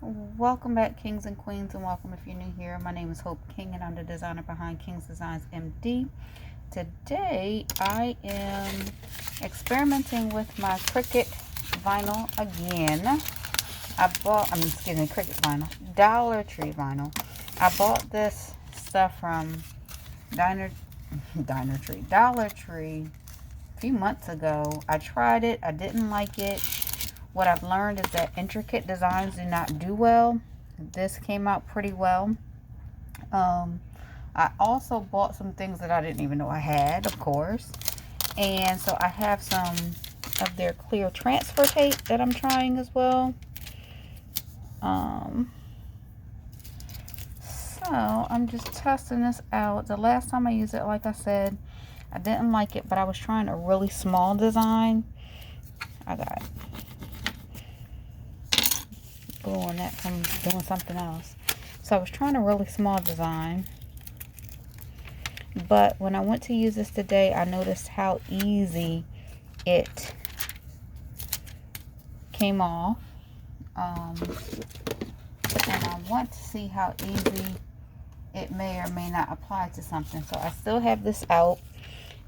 Welcome back, kings and queens, and welcome if you're new here. My name is Hope King, and I'm the designer behind King's Designs MD. Today, I am experimenting with my Cricut vinyl again. Cricut vinyl, Dollar Tree vinyl. I bought this stuff from Dollar Tree a few months ago. I tried it. I didn't like it. What I've learned is that intricate designs do not do well. This came out pretty well. I also bought some things that I didn't even know I had, of course. And so I have some of their clear transfer tape that I'm trying as well. So I'm just testing this out. The last time I used it, like I said, I didn't like it, but I was trying a really small design. I got glue on that from doing something else. So I was trying a really small design, but when I went to use this today, I noticed how easy it came off. And I want to see how easy it may or may not apply to something. So I still have this out,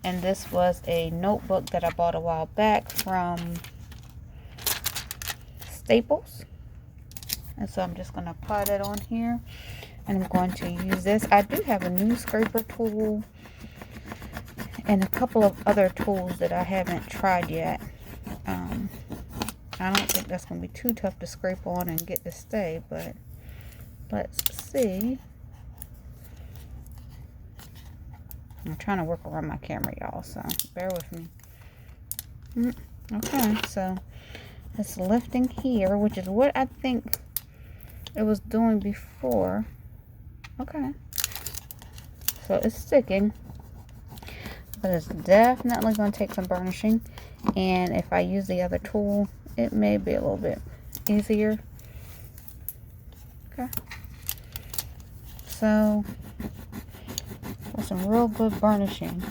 and this was a notebook that I bought a while back from Staples. And so I'm just going to apply that on here, and I'm going to use this. I do have a new scraper tool and a couple of other tools that I haven't tried yet. I don't think that's going to be too tough to scrape on and get to stay, but let's see. I'm trying to work around my camera, y'all, so bear with me. Okay, so it's lifting here, which is what I think it was doing before. Okay, so it's sticking, but it's definitely going to take some burnishing, and if I use the other tool, it may be a little bit easier. Okay, so with some real good burnishing,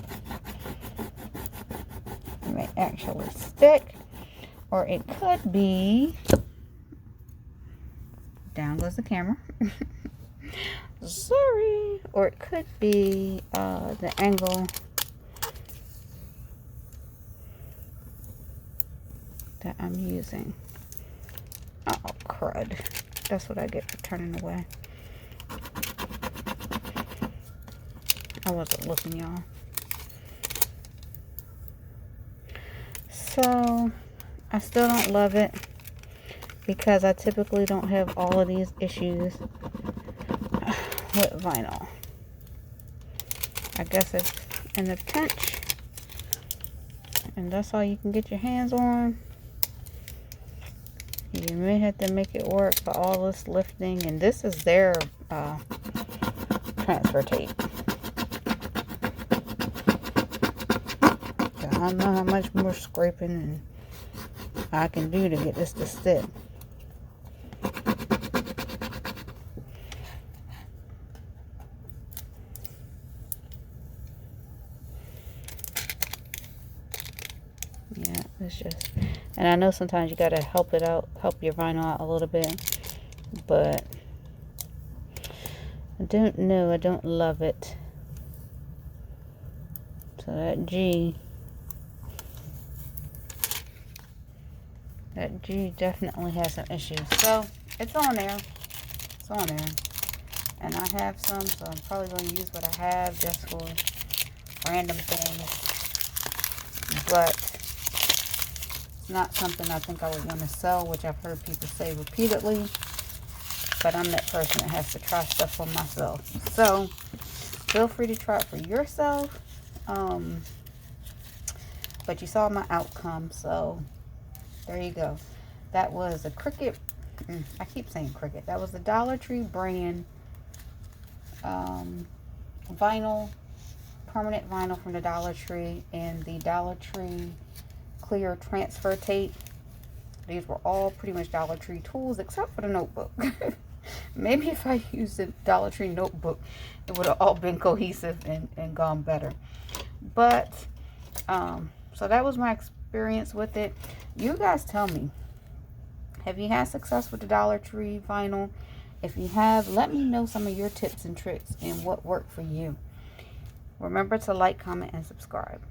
it may actually stick, or it could be, down goes the camera. Sorry. Or it could be the angle that I'm using. Oh, crud. That's what I get for turning away. I wasn't looking, y'all. So, I still don't love it, because I typically don't have all of these issues with vinyl. I guess it's in a pinch, and that's all you can get your hands on. You may have to make it work for all this lifting, and this is their transfer tape. So I don't know how much more scraping I can do to get this to stick. Yeah, it's just, and I know sometimes you gotta help your vinyl out a little bit, but I don't know, I don't love it. So that G definitely has some issues. So it's on there. It's on there. And I have some, so I'm probably going to use what I have just for random things. But it's not something I think I would want to sell, which I've heard people say repeatedly. But I'm that person that has to try stuff for myself. So feel free to try it for yourself. But you saw my outcome, so there you go. That was a Cricut. I keep saying Cricut. That was the Dollar Tree brand vinyl, permanent vinyl from the Dollar Tree, and the Dollar Tree clear transfer tape. These were all pretty much Dollar Tree tools except for the notebook. Maybe if I used the Dollar Tree notebook, it would have all been cohesive and gone better. But so that was my experience with it. You guys tell me, Have you had success with the Dollar Tree vinyl? If you have, let me know some of your tips and tricks and what worked for you. Remember to like, comment, and subscribe.